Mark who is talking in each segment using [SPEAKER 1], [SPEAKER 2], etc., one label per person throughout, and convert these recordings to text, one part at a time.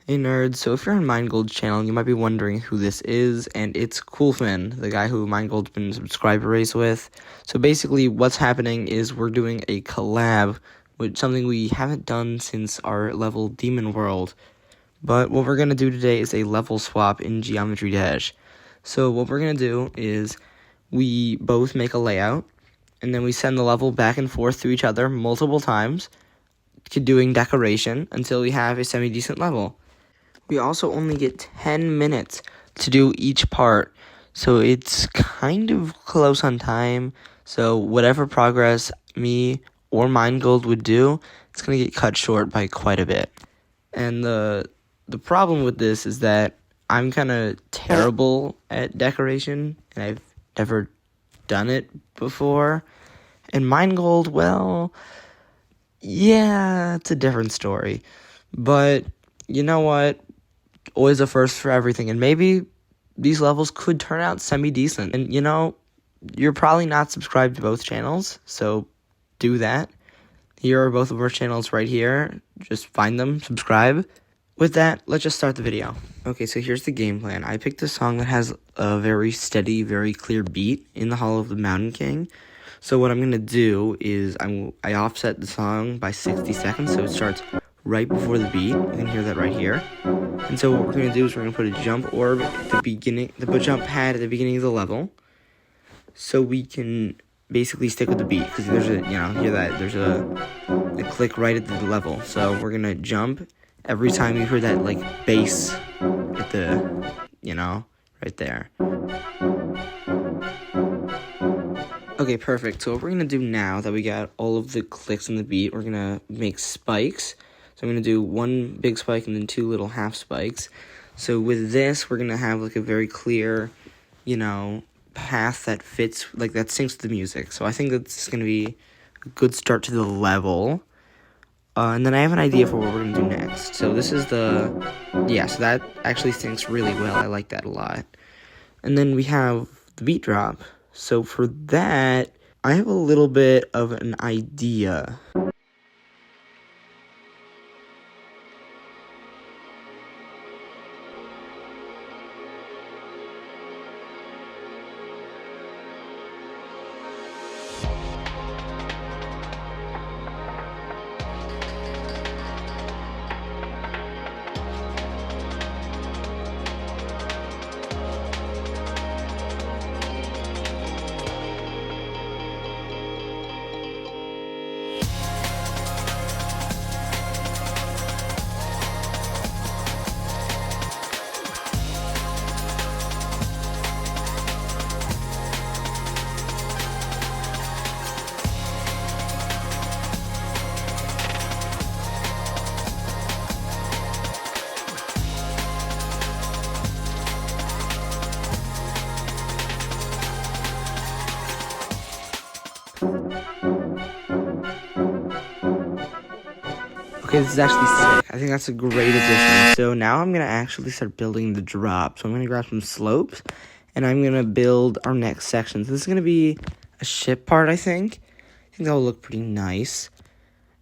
[SPEAKER 1] Hey nerds, so if you're on Mindgold's channel, you might be wondering who this is, and it's Coolfin, the guy who Mindgold's been subscriber race with. So basically what's happening is we're doing a collab with something we haven't done since our level Demon World. But what we're going to do today is a level swap in Geometry Dash. So what we're going to do is we both make a layout, and then we send the level back and forth to each other multiple times, doing decoration until we have a semi-decent level. We also only get 10 minutes to do each part, so it's kind of close on time. So whatever progress me or Mindgold would do, it's going to get cut short by quite a bit. And the problem with this is that I'm kind of terrible at decoration, and I've never done it before. And Mindgold, well, yeah, it's a different story. But you know what? Always a first for everything, and maybe these levels could turn out semi-decent. And you know, you're probably not subscribed to both channels, so do that. Here are both of our channels right here. Just find them, subscribe. With that, let's just start the video. Okay, so here's the game plan. I picked a song that has a very steady, very clear beat in the Hall of the Mountain King. So what I'm going to do is I offset the song by 60 seconds, so it starts right before the beat. You can hear that right here. And so what we're going to do is we're going to put a jump orb at the beginning, the jump pad at the beginning of the level, so we can basically stick with the beat, because there's a, you know, hear that, there's a click right at the level. So we're going to jump every time you hear that, like, bass at the, you know, right there. Okay, perfect. So what we're going to do now that we got all of the clicks in the beat, we're going to make spikes. So I'm going to do one big spike and then two little half spikes. So with this, we're going to have like a very clear, you know, path that fits, like that syncs with the music. So I think that's going to be a good start to the level. And then I have an idea for what we're going to do next. So this is so that actually syncs really well. I like that a lot. And then we have the beat drop. So for that, I have a little bit of an idea. Okay, this is actually sick. I think that's a great addition. So now I'm going to actually start building the drop. So I'm going to grab some slopes, and I'm going to build our next section. So this is going to be a ship part, I think. I think that'll look pretty nice.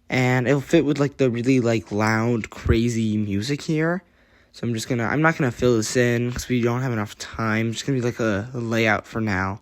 [SPEAKER 1] And it'll fit with, like, the really, like, loud, crazy music here. So I'm not going to fill this in because we don't have enough time. It's just going to be, like, a layout for now.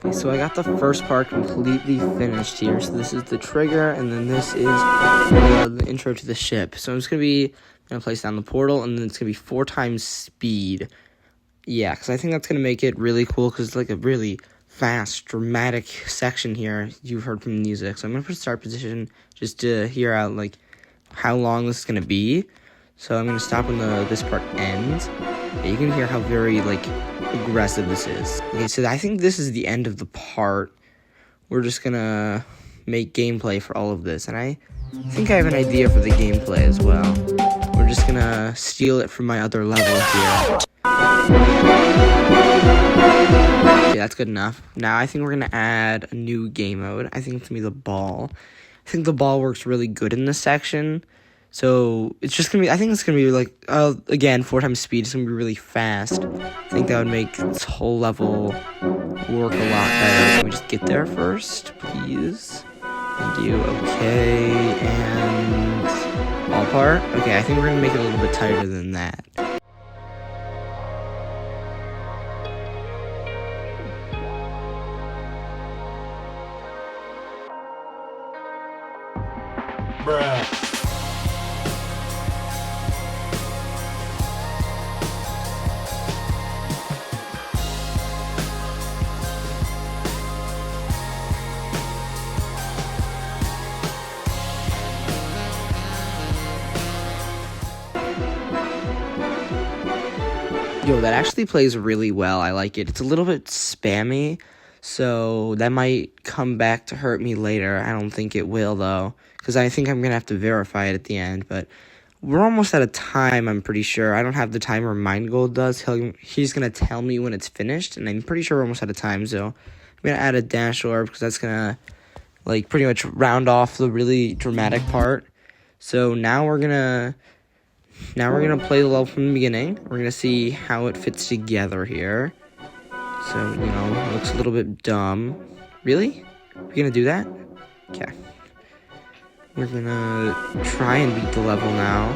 [SPEAKER 1] Okay, so I got the first part completely finished here. So this is the trigger, and then this is the intro to the ship. So I'm just gonna place down the portal, and then it's gonna be 4 times speed. Yeah, because I think that's gonna make it really cool, because it's like a really fast, dramatic section here you've heard from the music. So I'm gonna put start position just to hear out like how long this is gonna be. So I'm gonna stop when this part ends. Yeah, you can hear how very like aggressive this is. Okay, so I think this is the end of the part. We're just gonna make gameplay for all of this, and I think I have an idea for the gameplay as well. We're just gonna steal it from my other level here. Okay, that's good enough. Now I think we're gonna add a new game mode. I think it's gonna be the ball. I think the ball works really good in this section. So it's just gonna be, I think it's gonna be like, again, 4 times speed. It's gonna be really fast. I think that would make this whole level work a lot better. Can we just get there first, please? Thank you. Okay, and all part. Okay, I think we're gonna make it a little bit tighter than that.
[SPEAKER 2] Bruh.
[SPEAKER 1] Yo, that actually plays really well. I like it. It's a little bit spammy, so that might come back to hurt me later. I don't think it will, though, because I think I'm going to have to verify it at the end, but we're almost out of time, I'm pretty sure. I don't have the timer Mindgold does. He's going to tell me when it's finished, and I'm pretty sure we're almost out of time, so I'm going to add a dash orb, because that's going to, like, pretty much round off the really dramatic part. So now we're going to play the level from the beginning. We're gonna see how it fits together here. So, you know, it looks a little bit dumb. Really? We're gonna do that? Okay. We're gonna try and beat the level now.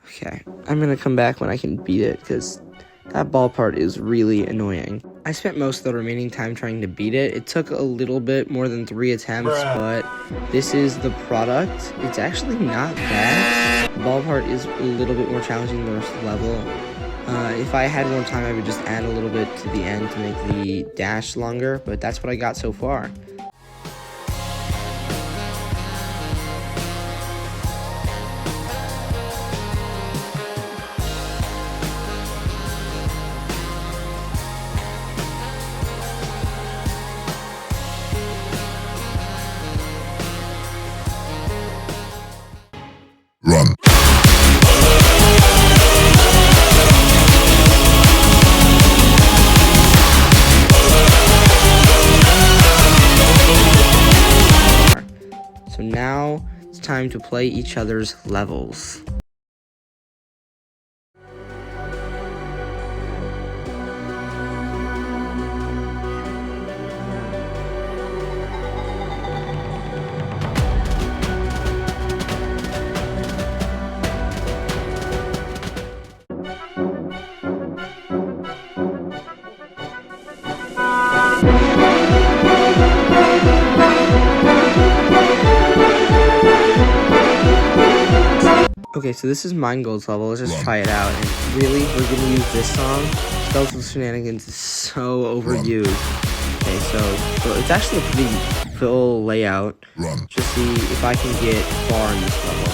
[SPEAKER 1] Okay. I'm gonna come back when I can beat it, because that ball part is really annoying. I spent most of the remaining time trying to beat it. It took a little bit more than 3 attempts, but this is the product. It's actually not bad. The ball part is a little bit more challenging than the rest of the level. If I had more time, I would just add a little bit to the end to make the dash longer, but that's what I got so far.
[SPEAKER 2] Run.
[SPEAKER 1] So now it's time to play each other's levels. Okay, so this is Mindgold's level. Let's just try it out. And really, we're gonna use this song. Skeletal Shenanigans is so overused. Okay, so it's actually a pretty full layout. Just see if I can get far in this level.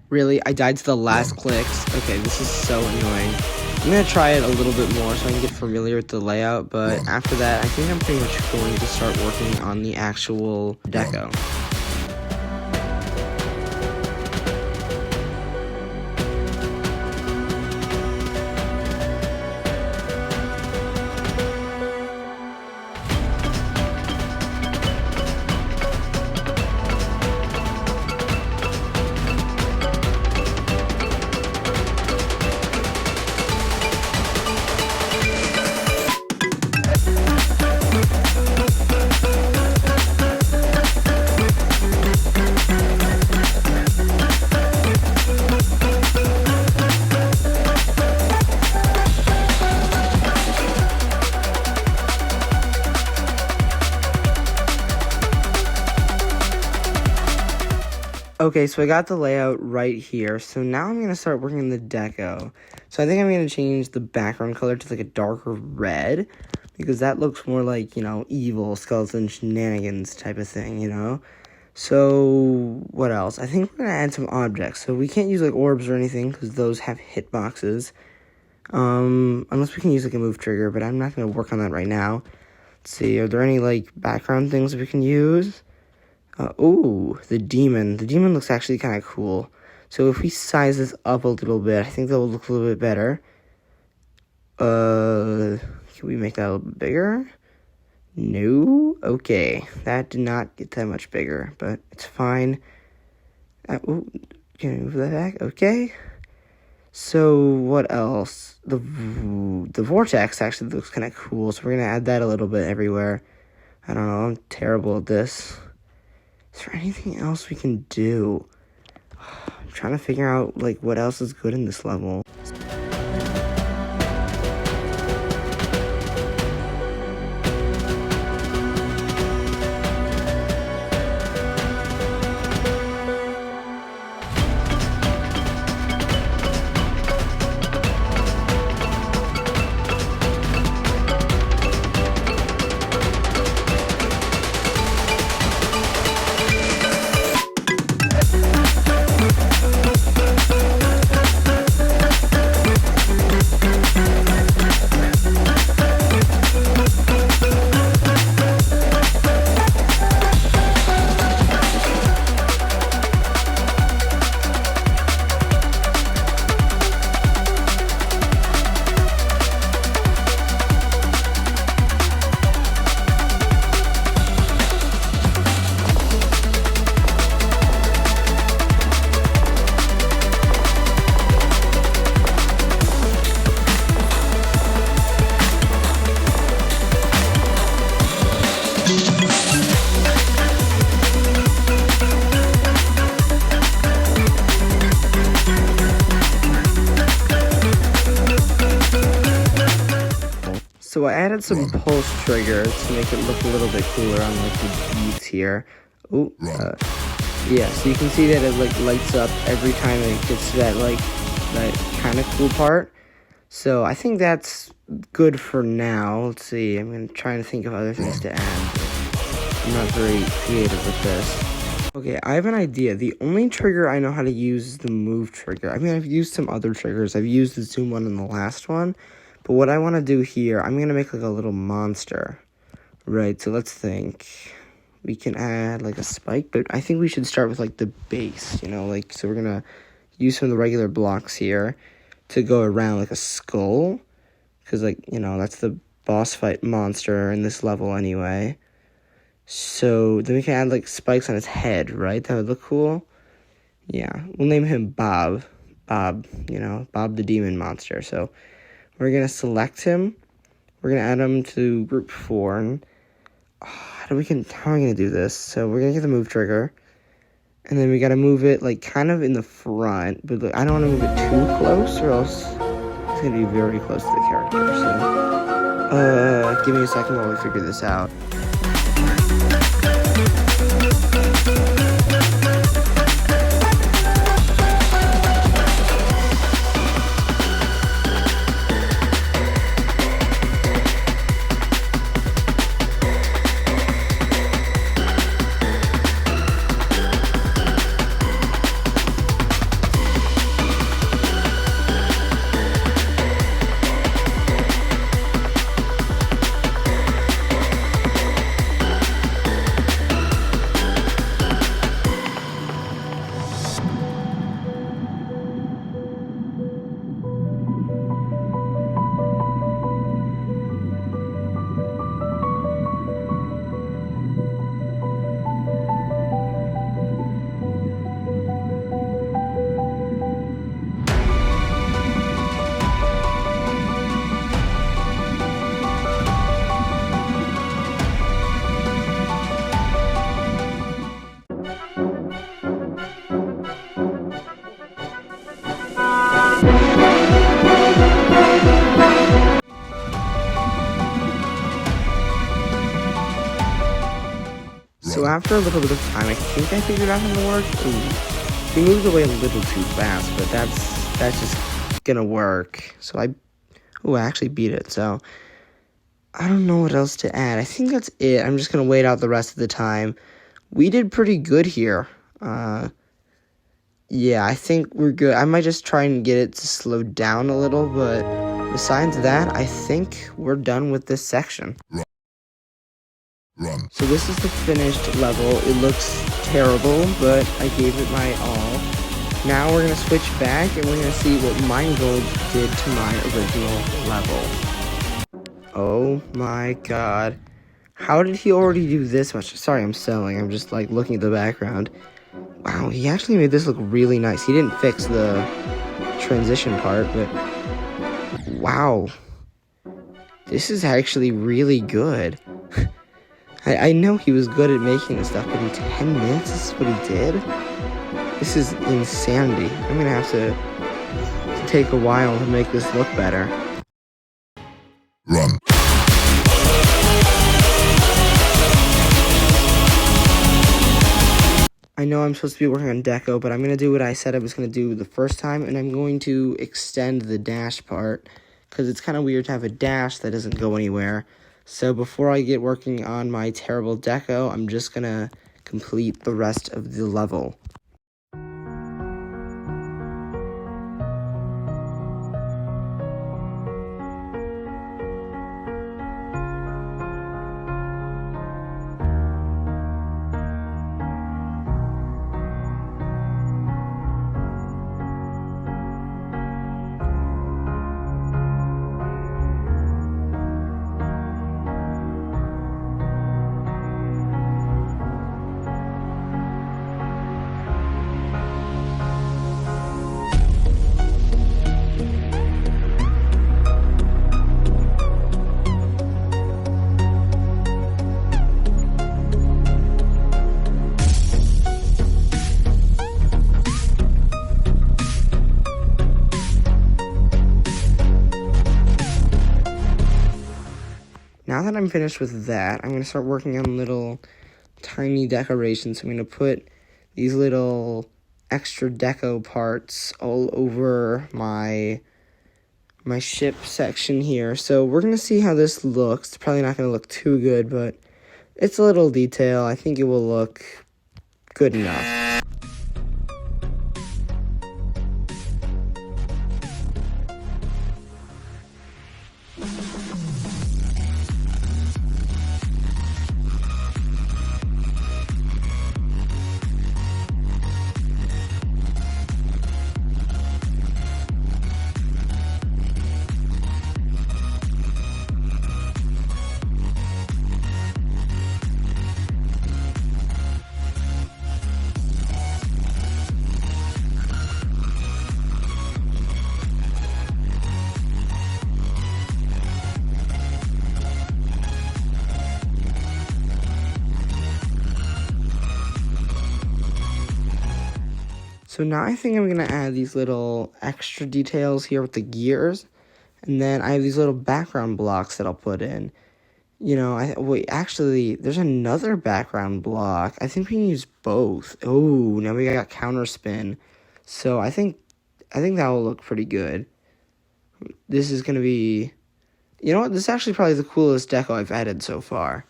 [SPEAKER 1] Really, I died to the last clicks. Okay, this is so annoying. I'm gonna try it a little bit more so I can get familiar with the layout, but after that, I think I'm pretty much going to start working on the actual deco. Okay, so I got the layout right here. So now I'm going to start working the deco. So I think I'm going to change the background color to like a darker red, because that looks more like, you know, evil skeleton shenanigans type of thing, you know? So what else? I think we're going to add some objects. So we can't use like orbs or anything because those have hitboxes. Unless we can use like a move trigger, but I'm not going to work on that right now. Let's see, are there any like background things we can use? Oh, the demon. The demon looks actually kind of cool. So if we size this up a little bit, I think that will look a little bit better. Can we make that a little bit bigger? No? Okay. That did not get that much bigger, but it's fine. Can we move that back? Okay. So what else? The vortex actually looks kind of cool, so we're going to add that a little bit everywhere. I don't know. I'm terrible at this. Is there anything else we can do? I'm trying to figure out, like, what else is good in this level. So I added some pulse triggers to make it look a little bit cooler on like the beats here. Ooh, yeah, so you can see that it like lights up every time it gets to that kind of cool part. So I think that's good for now. Let's see, I'm gonna try and think of other things to add. I'm not very creative with this. Okay, I have an idea. The only trigger I know how to use is the move trigger. I mean, I've used some other triggers. I've used the zoom one in the last one. But what I want to do here, I'm going to make like a little monster. Right, so let's think. We can add like a spike, but I think we should start with like the base, you know, like, so we're going to use some of the regular blocks here to go around like a skull. Because, like, you know, that's the boss fight monster in this level anyway. So then we can add like spikes on his head, right? That would look cool. Yeah, we'll name him Bob. Bob, you know, Bob the Demon Monster. So we're going to select him. We're going to add him to group 4. And how are we going to do this? So we're going to get the move trigger. And then we got to move it like kind of in the front. But like, I don't want to move it too close or else it's going to be very close to the character. So give me a second while we figure this out. after a little bit of time, I think I figured out how to work. Ooh, he moved away a little too fast, but that's just gonna work. So I actually beat it. So I don't know what else to add. I think that's it. I'm just gonna wait out the rest of the time. We did pretty good here. Yeah, I think we're good. I might just try and get it to slow down a little, but besides that, I think we're done with this section.
[SPEAKER 2] Run.
[SPEAKER 1] So this is the finished level. It looks terrible, but I gave it my all. Now we're going to switch back, and we're going to see what Mindgold did to my original level. Oh my god. How did he already do this much? Sorry, I'm selling. I'm just, like, looking at the background. Wow, he actually made this look really nice. He didn't fix the transition part, but wow. This is actually really good. I know he was good at making this stuff, but in 10 minutes, this is what he did? This is insanity. I'm gonna have to take a while to make this look better.
[SPEAKER 2] Run.
[SPEAKER 1] I know I'm supposed to be working on deco, but I'm going to do what I said I was going to do the first time, and I'm going to extend the dash part, because it's kind of weird to have a dash that doesn't go anywhere. So before I get working on my terrible deco, I'm just going to complete the rest of the level. Now that I'm finished with that, I'm going to start working on little tiny decorations. I'm going to put these little extra deco parts all over my ship section here. So we're going to see how this looks. It's probably not going to look too good, but it's a little detail. I think it will look good enough. So now I think I'm going to add these little extra details here with the gears. And then I have these little background blocks that I'll put in. You know, wait, actually, there's another background block. I think we can use both. Oh, now we got counter spin. So I think that will look pretty good. This is going to be... You know what? This is actually probably the coolest deco I've added so far.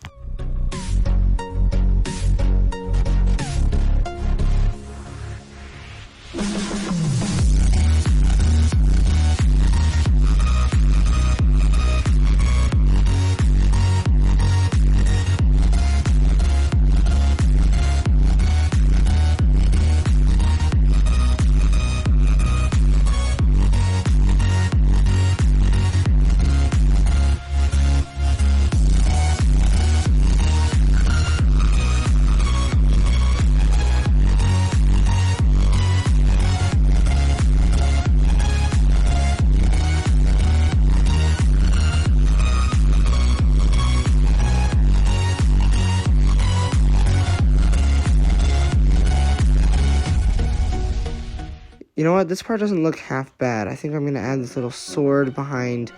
[SPEAKER 1] You know what? This part doesn't look half bad. I think I'm going to add this little sword behind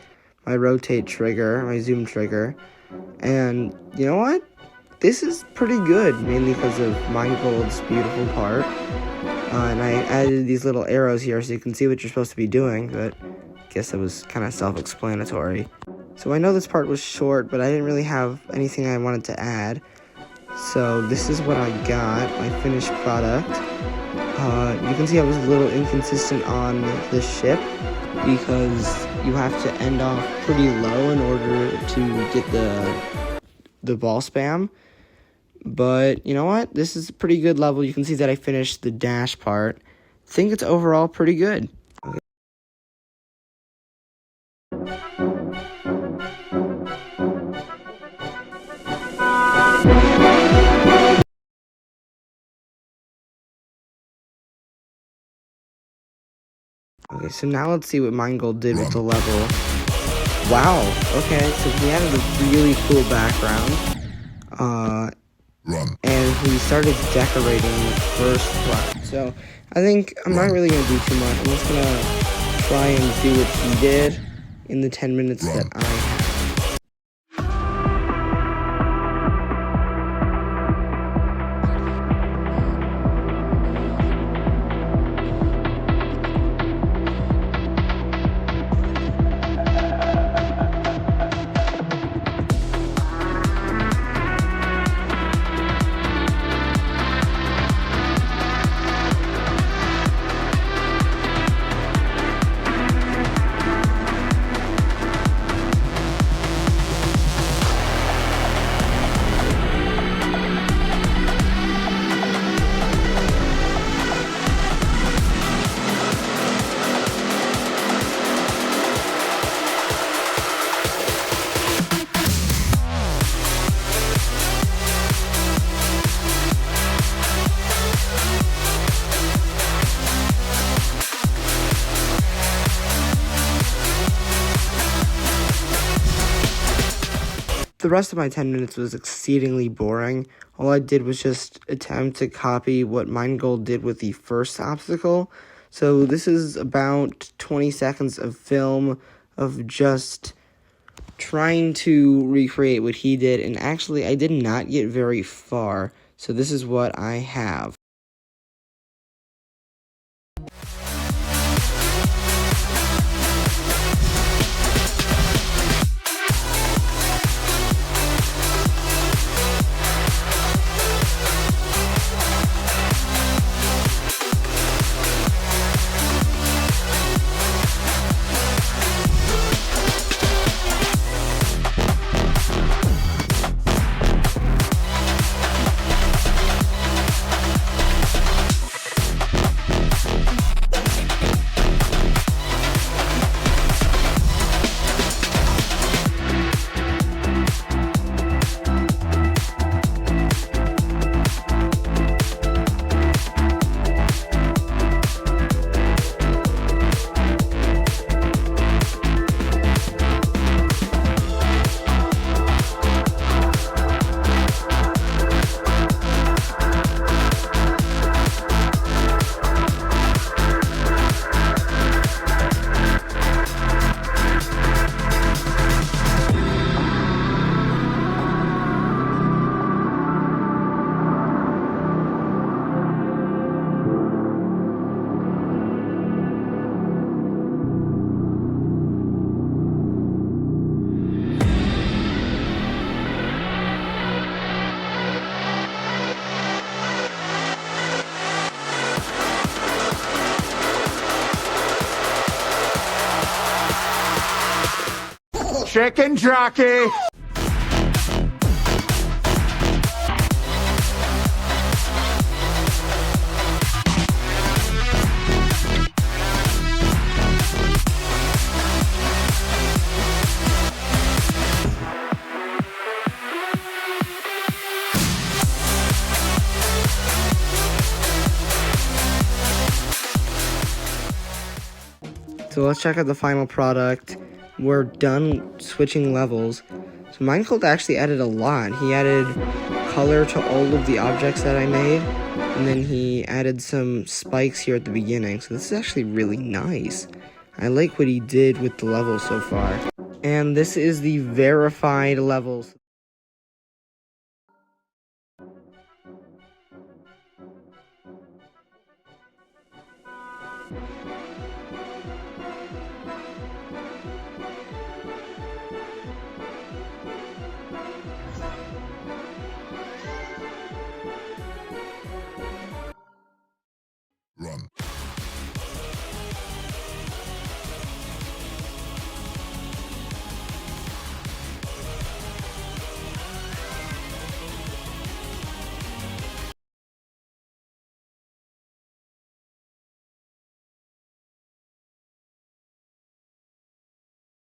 [SPEAKER 1] my rotate trigger, my zoom trigger. And you know what? this is pretty good, mainly because of Mindgold's beautiful part. And I added these little arrows here so you can see what you're supposed to be doing, but I guess it was kind of self-explanatory. So I know this part was short, but I didn't really have anything I wanted to add. So this is what I got, my finished product. You can see I was a little inconsistent on the ship because you have to end off pretty low in order to get the ball spam. But you know what? This is a pretty good level. You can see that I finished the dash part. I think it's overall pretty good. Okay, so now let's see what Mindgold did with the level. Wow, okay, so he added a really cool background. And he started decorating the first part. So I think I'm not really going to do too much. I'm just going to try and do what he did in the 10 minutes that I have. The rest of my 10 minutes was exceedingly boring. All I did was just attempt to copy what Mindgold did with the first obstacle. So this is about 20 seconds of film of just trying to recreate what he did. And actually, I did not get very far. So this is what I have.
[SPEAKER 2] Chicken jockey!
[SPEAKER 1] So let's check out the final product. We're done switching levels. So Mindgold actually added a lot. He added color to all of the objects that I made, and then he added some spikes here at the beginning. So this is actually really nice. I like what he did with the levels so far. And this is the verified levels.